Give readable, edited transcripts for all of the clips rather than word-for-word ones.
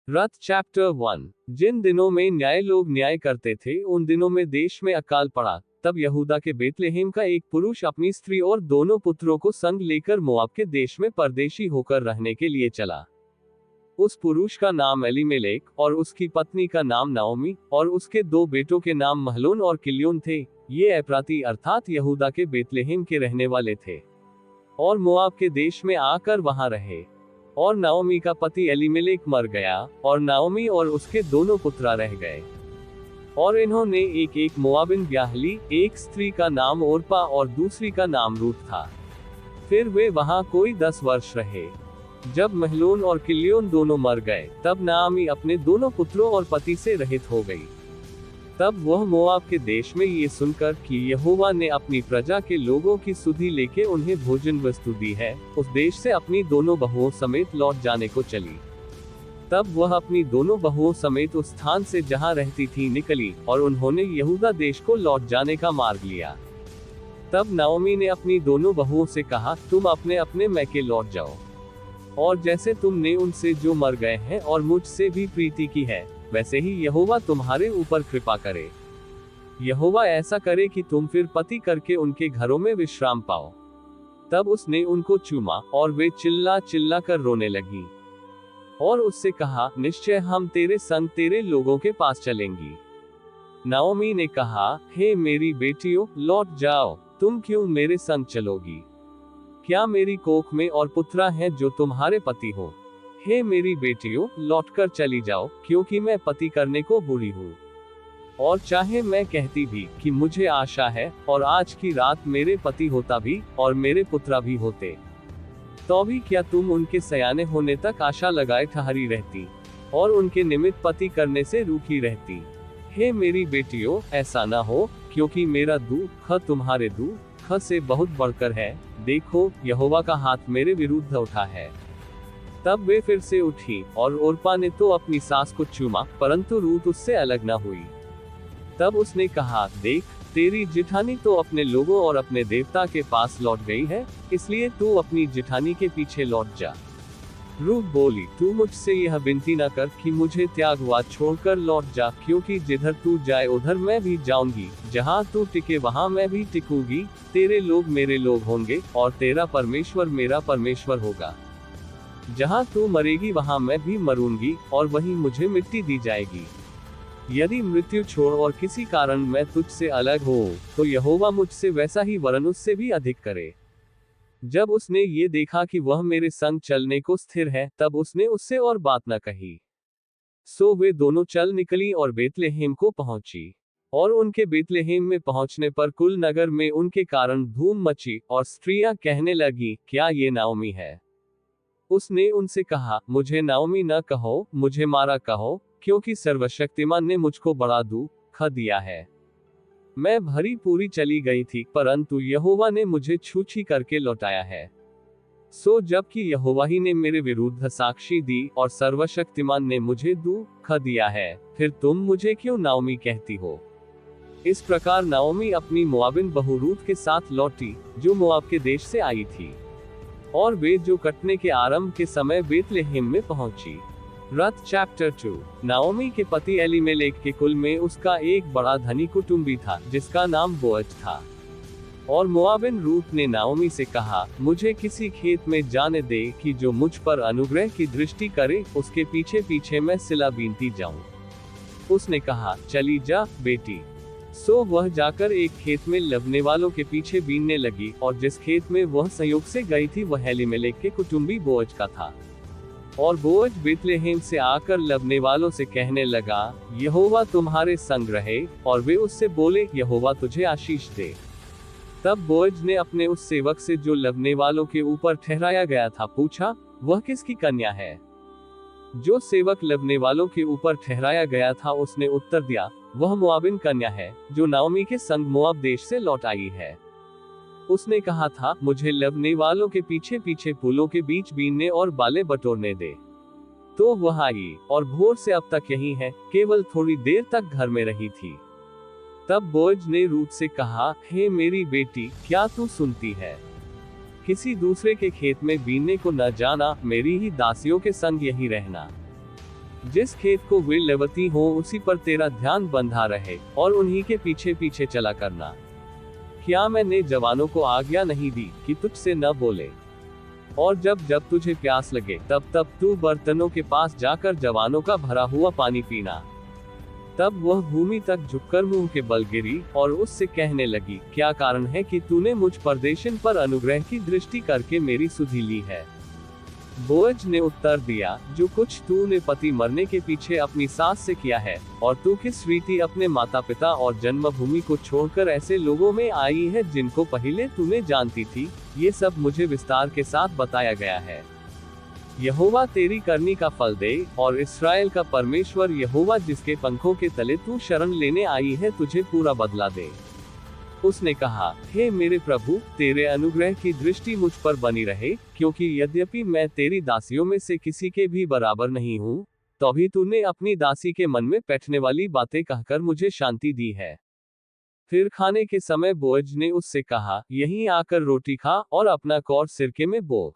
रथ chapter 1। जिन दिनों में न्याय लोग न्याय करते थे उन दिनों में देश में अकाल पड़ा। तब यहूदा के बेतलेहम का एक पुरुष अपनी स्त्री और दोनों पुत्रों को संग लेकर मोआब के देश में परदेशी होकर रहने के लिए चला। उस पुरुष का नाम एलीमेलेक और उसकी पत्नी का नाम नाओमी और उसके दो बेटों के नाम महलोन और किल्योन थे। ये एप्राती अर्थात यहूदा के बेतलेहम के रहने वाले थे और मोआब के देश में आकर वहां रहे। और नाओमी का पति एलीमेलेक मर गया और नाओमी और उसके दोनों पुत्रा रह गए। और इन्होंने एक एक मोआबिन ब्याह ली, एक स्त्री का नाम ओरपा और दूसरी का नाम रूत था। फिर वे वहां कोई 10 वर्ष रहे। जब महलोन और किल्योन दोनों मर गए तब नाओमी अपने दोनों पुत्रों और पति से रहित हो गई। तब वह मोआब के देश में ये सुनकर कि यहोवा ने अपनी प्रजा के लोगों की सुधि लेके उन्हें भोजन वस्तु दी है, उस देश से अपनी दोनों बहुओं समेत लौट जाने को चली। तब वह अपनी दोनों बहुओं समेत उस स्थान से जहां रहती थी निकली और उन्होंने यहूदा देश को लौट जाने का मार्ग लिया। तब नाओमी ने अपनी दोनों बहुओं से कहा, तुम अपने अपने मैके लौट जाओ, और जैसे तुमने उनसे जो मर गए हैं और मुझसे भी प्रीति की है, वैसे ही यहोवा तुम्हारे ऊपर कृपा करे। यहोवा ऐसा करे कि तुम फिर पति करके उनके घरों में विश्राम पाओ। तब उसने उनको चूमा और वे चिल्ला चिल्ला कर रोने लगी और उससे कहा, निश्चय हम तेरे संग तेरे लोगों के पास चलेंगी। नाओमी ने कहा, हे मेरी बेटियों, लौट जाओ, तुम क्यों मेरे संग चलोगी? क्या मेरी कोख में और पुत्रा हैं जो तुम्हारे पति हो? हे मेरी बेटियों, लौटकर चली जाओ, क्योंकि मैं पति करने को बुरी हूँ। और चाहे मैं कहती भी कि मुझे आशा है और आज की रात मेरे पति होता भी और मेरे पुत्रा भी होते, तो भी क्या तुम उनके सयाने होने तक आशा लगाए ठहरी रहती और उनके निमित्त पति करने से रूठी रहती? हे मेरी बेटियों, ऐसा ना हो, क्योंकि मेरा दुख तुम्हारे दुख से बहुत बढ़कर है। देखो, यहोवा का हाथ मेरे विरुद्ध उठा है। तब वे फिर से उठी और ओरपा ने तो अपनी सास को चूमा, परंतु रूत उससे अलग न हुई। तब उसने कहा, देख, तेरी जिठानी तो अपने लोगों और अपने देवता के पास लौट गई है, इसलिए तू अपनी जिठानी के पीछे लौट जा। रूत बोली, तू मुझसे यह विनती न कर कि मुझे त्यागवा छोड़कर लौट जा, क्योंकि जिधर तू जाए उधर मैं भी जाऊंगी, जहाँ तू टिके वहाँ मैं भी टिकूंगी। तेरे लोग मेरे लोग होंगे और तेरा परमेश्वर मेरा परमेश्वर होगा। जहाँ तू मरेगी वहाँ मैं भी मरूंगी और वहीं मुझे मिट्टी दी जाएगी। यदि मृत्यु छोड़ और किसी कारण मैं तुझसे अलग हो, तो यहोवा मुझसे वैसा ही वरन उससे भी अधिक करे। जब उसने ये देखा कि वह मेरे संग चलने को स्थिर है, तब उसने उससे और बात न कही। सो वे दोनों चल निकली और बेतलेहम को पहुंची। और उनके बेतलेहम में पहुंचने पर कुल नगर में उनके कारण धूम मची और स्त्रियां कहने लगी, क्या ये नाओमी है? उसने उनसे कहा, मुझे नाओमी न कहो, मुझे मारा कहो, क्योंकि सर्वशक्तिमान ने मुझको बड़ा दुख दिया है। मैं भरी पूरी चली गई थी, परंतु यहोवा ने मुझे छूछी करके लौटाया है। सो जबकि यहोवा ही ने मेरे विरुद्ध साक्षी दी और सर्वशक्तिमान ने मुझे दुख दिया है, फिर तुम मुझे क्यों नाओमी कहती हो? इस प्रकार नाओमी अपनी मोआबिन बहू रूत के साथ लौटी, जो मोआब के देश से आई थी। और वे जो कटने के आरंभ के समय बेतलेहम में पहुंची। रथ चैप्टर 2। नाओमी के पति एलीमेलेक के कुल में उसका एक बड़ा धनी कुटुंबी था, जिसका नाम बोअज था। और मोआबिन रूत ने नाओमी से कहा, मुझे किसी खेत में जाने दे कि जो मुझ पर अनुग्रह की दृष्टि करे, उसके पीछे पीछे मैं सिला बीनती जाऊं। उसने कहा, चली जा बेटी। सो वह जाकर एक खेत में लवने वालों के पीछे बीनने लगी, और जिस खेत में वह संयोग से गई थी वह एलीमेलेक के कुटुंबी बोअज का था। और बोअज बेतलेहम से आकर लवने वालों से कहने लगा, यहोवा तुम्हारे संग रहे, और वे उससे बोले, यहोवा तुझे आशीष दे। तब बोअज ने अपने उस सेवक से जो लवने वालों के ऊपर ठहराया गया था पूछा, वह किसकी कन्या है? जो सेवक लवने वालों के ऊपर ठहराया गया था उसने उत्तर दिया, वह मोआबिन कन्या है, जो नाओमी के संग मोआब देश से लौट आई है। उसने कहा था, मुझे लवने वालों के पीछे पीछे फूलों के बीच बीनने और बाले बटोरने दे। तो वह आई और भोर से अब तक यही है, केवल थोड़ी देर तक घर में रही थी। तब बोअज ने रूत से कहा, हे मेरी बेटी, क्या तू सुनती है? किसी दूसरे के खेत में बीनने को न जाना, मेरी ही दासियों के संग यही रहना। जिस खेत को वे लेवती हो उसी पर तेरा ध्यान बंधा रहे और उन्हीं के पीछे पीछे चला करना। क्या मैंने जवानों को आज्ञा नहीं दी कि तुझसे न बोले? और जब जब तुझे प्यास लगे तब तब तू बर्तनों के पास जाकर जवानों का भरा हुआ पानी पीना। तब वह भूमि तक झुककर मुंह के बल गिरी और उससे कहने लगी, क्या कारण है कि तूने मुझ परदेशन पर अनुग्रह की दृष्टि करके मेरी सुधि ली है? बोअज ने उत्तर दिया, जो कुछ तूने पति मरने के पीछे अपनी सास से किया है, और तू किस रीति अपने माता पिता और जन्मभूमि को छोड़कर ऐसे लोगों में आई है जिनको पहले तूने जानती थी, ये सब मुझे विस्तार के साथ बताया गया है। यहोवा तेरी करनी का फल दे, और इस्राएल का परमेश्वर यहोवा जिसके पंखों के तले तू शरण लेने आई है तुझे पूरा बदला दे। उसने कहा, हे मेरे प्रभु, तेरे अनुग्रह की दृष्टि मुझ पर बनी रहे, क्योंकि यद्यपि मैं तेरी दासियों में से किसी के भी बराबर नहीं हूँ, तो भी तूने अपनी दासी के मन में बैठने वाली बातें कहकर मुझे शांति दी है। फिर खाने के समय बोअज ने उससे कहा, यहीं आकर रोटी खा और अपना कौर सिरके में बो।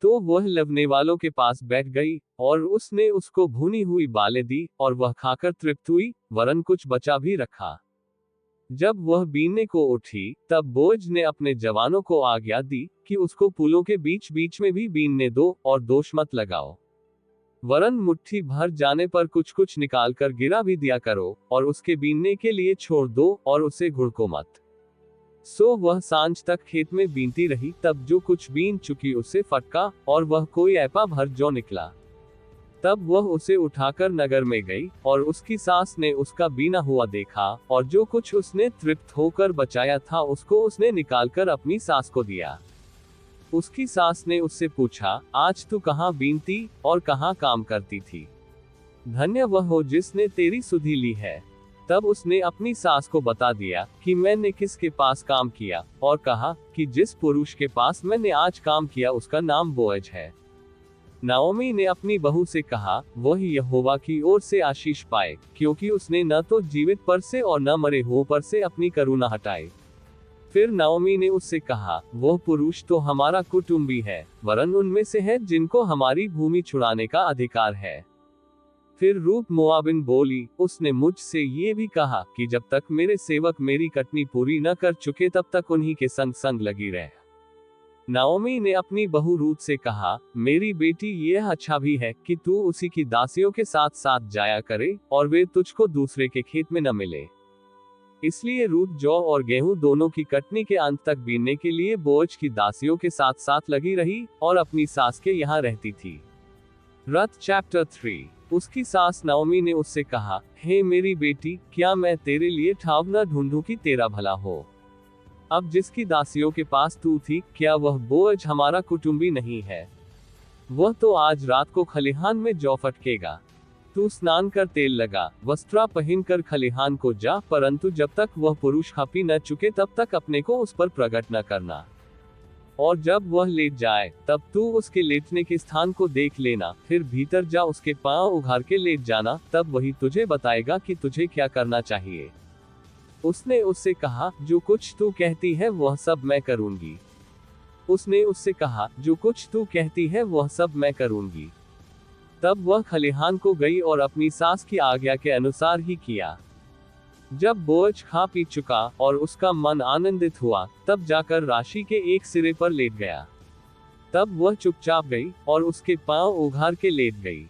तो वह लवने वालों के पास बैठ गई, और उसने उसको भुनी हुई बालें दी, और वह खाकर तृप्त हुई, वरन कुछ बचा भी रखा। जब वह बीनने को उठी, तब बोअज ने अपने जवानों को आज्ञा दी कि उसको पुलों के बीच बीच में भी बीनने दो, और दोष मत लगाओ, वरन मुट्ठी भर जाने पर कुछ कुछ निकाल कर गिरा भी दिया करो, और उसके बीनने के लिए छोड़ दो, और उसे घुड़को मत। सो वह सांझ तक खेत में बीनती रही, तब जो कुछ बीन चुकी उसे फटका, और वह कोई ऐपा भर जौ निकला। तब वह उसे उठाकर नगर में गई, और उसकी सास ने उसका बीना हुआ देखा, और जो कुछ उसने तृप्त होकर बचाया था उसको उसने निकालकर अपनी सास को दिया। उसकी सास ने उससे पूछा, आज तू कहाँ बीनती और कहाँ काम करती थी? धन्य वह हो जिसने तेरी सुधि ली है। तब उसने अपनी सास को बता दिया कि मैंने किसके पास काम किया, और कहा कि जिस पुरुष के पास मैंने आज काम किया उसका नाम बोअज है। नाओमी ने अपनी बहू से कहा, वह यहोवा की ओर से आशीष पाए, क्योंकि उसने न तो जीवित पर से और न मरे हुओं पर से अपनी करुणा हटाई। फिर नाओमी ने उससे कहा, वह पुरुष तो हमारा कुटुंबी है, वरन उनमें से है जिनको हमारी भूमि छुड़ाने का अधिकार है। फिर रूत मोआबिन बोली, उसने मुझसे ये भी कहा कि जब तक मेरे सेवक मेरी कटनी पूरी न कर चुके तब तक उन्हीं के संग संग लगी रहे। नाओमी ने अपनी बहू रूत से कहा, मेरी बेटी, यह अच्छा भी है कि तू उसी की दासियों के साथ साथ जाया करे, और वे तुझको दूसरे के खेत में न मिले। इसलिए रूत जौ और गेहूं दोनों की कटनी के अंत तक बीनने के लिए बोअज की दासियों के साथ साथ लगी रही, और अपनी सास के यहाँ रहती थी। रथ चैप्टर 3। उसकी सास नाओमी ने उससे कहा, हे मेरी बेटी, क्या मैं तेरे लिए ठाव न ढूंढूं कि तेरा भला हो? अब जिसकी दासियों के पास तू थी, क्या वह बोअज हमारा कुटुंबी नहीं है? वह तो आज रात को खलिहान में जौ फटकेगा। तू स्नान कर तेल लगा, वस्त्रा पहनकर खलिहान को जा, परंतु जब तक वह पुरुष खा पी न चुके तब तक अपने को उस पर प्रकट न करना। और जब वह लेट जाए तब तू उसके लेटने के स्थान को देख लेना, फिर भीतर जा उसके पांव उघार के लेट जाना, तब वही तुझे बताएगा कि तुझे क्या करना चाहिए। उसने उससे कहा, जो कुछ तू कहती है वह सब मैं करूंगी। उसने उससे कहा, जो कुछ तू कहती है वह सब मैं करूंगी। तब वह खलिहान को गई और अपनी सास की आज्ञा के अनुसार ही किया। जब बोअज खा पी चुका और उसका मन आनंदित हुआ, तब जाकर राशि के एक सिरे पर लेट गया। तब वह चुपचाप गई और उसके पांव उघार के लेट गई।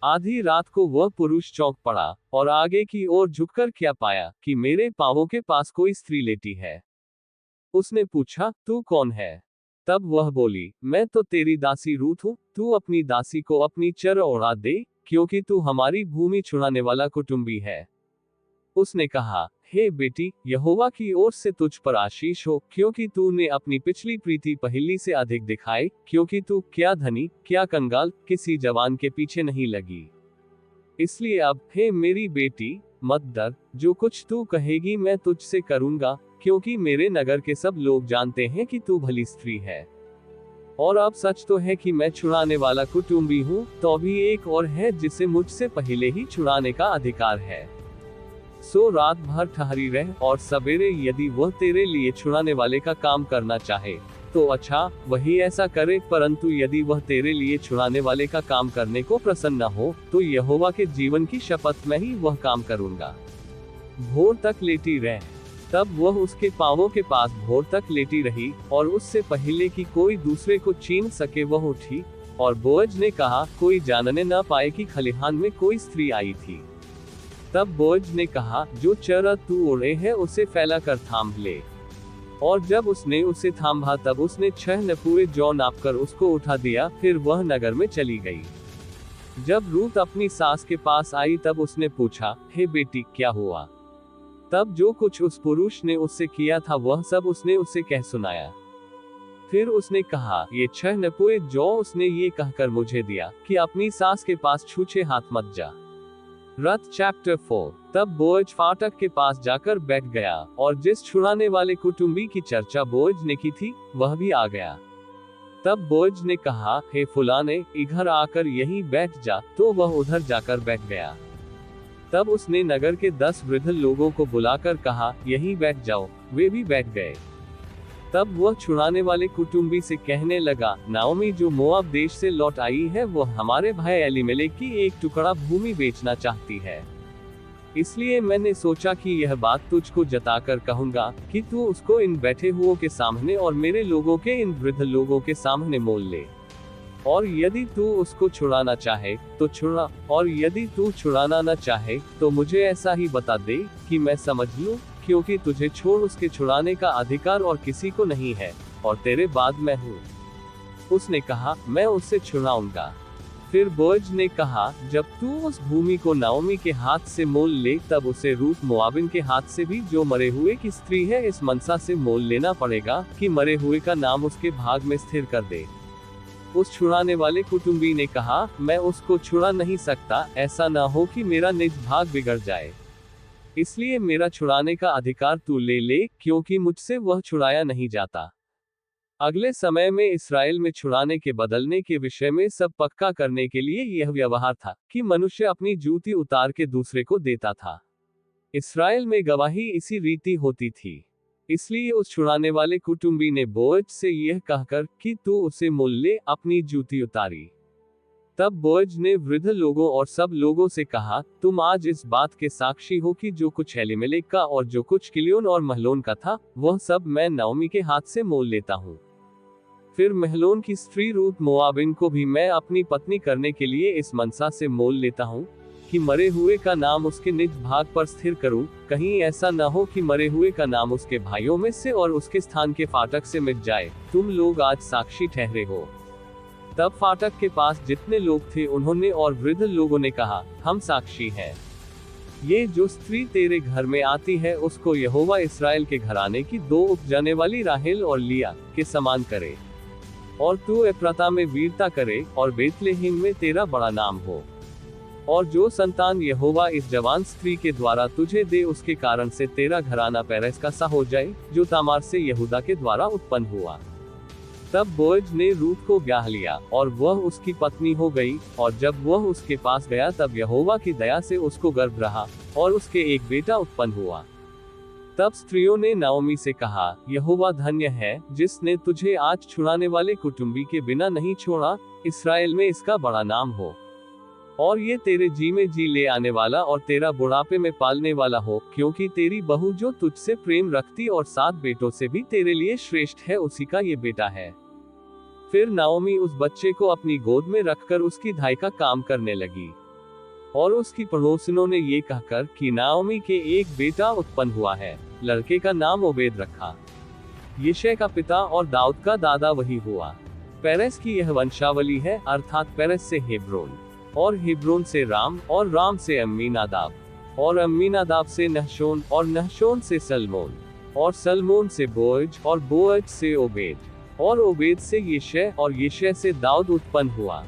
आधी रात को वह पुरुष चौंक पड़ा और आगे की ओर झुककर क्या पाया कि मेरे पांवों के पास कोई स्त्री लेटी है। उसने पूछा, तू कौन है? तब वह बोली, मैं तो तेरी दासी रूत हूँ, तू अपनी दासी को अपनी चर ओढ़ा दे, क्योंकि तू हमारी भूमि छुड़ाने वाला कुटुंबी है। उसने कहा, हे बेटी, यहोवा की ओर से तुझ पर आशीष हो, क्योंकि तूने अपनी पिछली प्रीति पहली से अधिक दिखाई, क्योंकि तू क्या धनी क्या कंगाल किसी जवान के पीछे नहीं लगी। इसलिए अब, हे मेरी बेटी, मत डर, जो कुछ तू कहेगी मैं तुझसे करूंगा, क्योंकि मेरे नगर के सब लोग जानते हैं कि तू भली स्त्री है। और अब सच तो है कि मैं छुड़ाने वाला कुटुंबी हूँ, तो भी एक और है जिसे मुझसे पहले ही छुड़ाने का अधिकार है। सो रात भर ठहरी रह, और सवेरे यदि वह तेरे लिए छुड़ाने वाले का काम करना चाहे, तो अच्छा, वही ऐसा करे, परंतु यदि वह तेरे लिए छुड़ाने वाले का काम करने को प्रसन्न हो, तो यहोवा के जीवन की शपथ में ही वह काम करूंगा। भोर तक लेटी रह। तब वह उसके पांवों के पास भोर तक लेटी रही, और उससे पहले कि कोई दूसरे को छीन सके वह उठी, और बोअज ने कहा, कोई जानने न पाए कि खलिहान में कोई स्त्री आई थी। तब बोअज ने कहा, जो चरा तू ओढ़े है उसे फैला कर थाम ले। और जब उसने उसे थामा तब उसने 6 नपुए जौ नापकर उसको उठा दिया, फिर वह नगर में चली गई। जब रूत अपनी सास के पास आई तब उसने पूछा, हे बेटी, क्या हुआ? तब जो कुछ उस पुरुष ने उससे किया था वह सब उसने उसे कह सुनाया। फिर उसने कहा, ये 6 नपुए जौ उसने ये कहकर मुझे दिया कि अपनी सास के पास छूछे हाथ मत जा। रथ चैप्टर 4। तब बोअज फाटक के पास जाकर बैठ गया, और जिस छुड़ाने वाले कुटुंबी की चर्चा बोअज ने की थी वह भी आ गया। तब बोअज ने कहा, हे फुलाने, इधर आकर यहीं बैठ जा, तो वह उधर जाकर बैठ गया। तब उसने नगर के 10 वृद्ध लोगों को बुलाकर कहा, यहीं बैठ जाओ, वे भी बैठ गए। तब वह छुड़ाने वाले कुटुंबी से कहने लगा, नाओमी जो मोआब देश से लौट आई है वह हमारे भाई एलीमेलेक की एक टुकड़ा भूमि बेचना चाहती है। इसलिए मैंने सोचा कि यह बात तुझको जताकर कहूंगा कि तू उसको इन बैठे हुओं के सामने और मेरे लोगों के इन वृद्ध लोगों के सामने मोल ले। और यदि तू उसको छुड़ाना चाहे तो छुड़ा, और यदि तू छुड़ाना न चाहे तो मुझे ऐसा ही बता दे कि मैं समझ लूं, क्योंकि तुझे छोड़ उसके छुड़ाने का अधिकार और किसी को नहीं है, और तेरे बाद मैं हूँ। उसने कहा, मैं उससे छुड़ाऊंगा। फिर बोअज ने कहा, जब तू उस भूमि को नाओमी के हाथ से मोल ले तब उसे रूत मोआबिन के हाथ से भी, जो मरे हुए की स्त्री है, इस मनसा से मोल लेना पड़ेगा कि मरे हुए का नाम उसके भाग में स्थिर कर दे। उस छुड़ाने वाले कुटुंबी ने कहा, मैं उसको छुड़ा नहीं सकता, ऐसा ना हो कि मेरा निज भाग बिगड़ जाए। इसलिए मेरा छुड़ाने का अधिकार तू ले ले, क्योंकि मुझसे वह छुड़ाया नहीं जाता। अगले समय में इस्राएल में छुड़ाने के बदलने के विषय में सब पक्का करने के लिए यह व्यवहार था कि मनुष्य अपनी जूती उतार के दूसरे को देता था। इस्राएल में गवाही इसी रीति होती थी। इसलिए उस छुड़ाने वाले कुटुंबी ने बोअज से यह कहकर कि तू उसे मोल ले, अपनी जूती उतारी। तब बोअज ने वृद्ध लोगों और सब लोगों से कहा, तुम आज इस बात के साक्षी हो कि जो कुछ एलीमेलेक का और जो कुछ किलियोन और महलोन का था वह सब मैं नाओमी के हाथ से मोल लेता हूँ। फिर महलोन की स्त्री रूत मोआबिन को भी मैं अपनी पत्नी करने के लिए इस मनसा से मोल लेता हूँ कि मरे हुए का नाम उसके निज भाग पर स्थिर करूं, कहीं ऐसा न हो कि मरे हुए का नाम उसके भाइयों में से और उसके स्थान के फाटक से मिट जाए। तुम लोग आज साक्षी ठहरे हो। तब फाटक के पास जितने लोग थे उन्होंने और वृद्ध लोगों ने कहा, हम साक्षी हैं। ये जो स्त्री तेरे घर में आती है उसको यहोवा इस्राएल के घराने की 2 उपजाने वाली राहेल और लिया के समान करे, और तू एफ्राता में वीरता करे, और बेतलेहम में तेरा बड़ा नाम हो। और जो संतान यहोवा इस जवान स्त्री के द्वारा तुझे दे उसके कारण से तेरा घराना पेरेस का सा हो जाए, जो तामार से यहूदा के द्वारा उत्पन्न हुआ। तब बोअज ने रूत को ब्याह लिया, और वह उसकी पत्नी हो गई, और जब वह उसके पास गया तब यहोवा की दया से उसको गर्भ रहा, और उसके एक बेटा उत्पन्न हुआ। तब स्त्रियों ने नाओमी से कहा, यहोवा धन्य है जिसने तुझे आज छुड़ाने वाले कुटुंबी के बिना नहीं छोड़ा, इस्राएल में इसका बड़ा नाम हो। और ये तेरे जी में जी ले आने वाला और तेरा बुढ़ापे में पालने वाला हो, क्योंकि तेरी बहू जो तुझसे प्रेम रखती और 7 बेटों से भी तेरे लिए श्रेष्ठ है, उसी का ये बेटा है। फिर नाओमी उस बच्चे को अपनी गोद में रखकर उसकी धाई का काम करने लगी। और उसकी पड़ोसिनों ने ये कहकर कि नाओमी के एक बेटा उत्पन्न हुआ है, लड़के का नाम ओबेद रखा। यिशै का पिता और दाऊद का दादा वही हुआ। पेरेस की यह वंशावली है, अर्थात पेरेस से हेब्रोन, और हेब्रोन से राम, और राम से अम्मीनादाब, और अम्मीनादाब से नहशोन, और नहशोन से सलमोन, और सलमोन से बोअज, और बोअज से ओबेद, और ओबेद से यिशै, और यिशै से दाऊद उत्पन्न हुआ।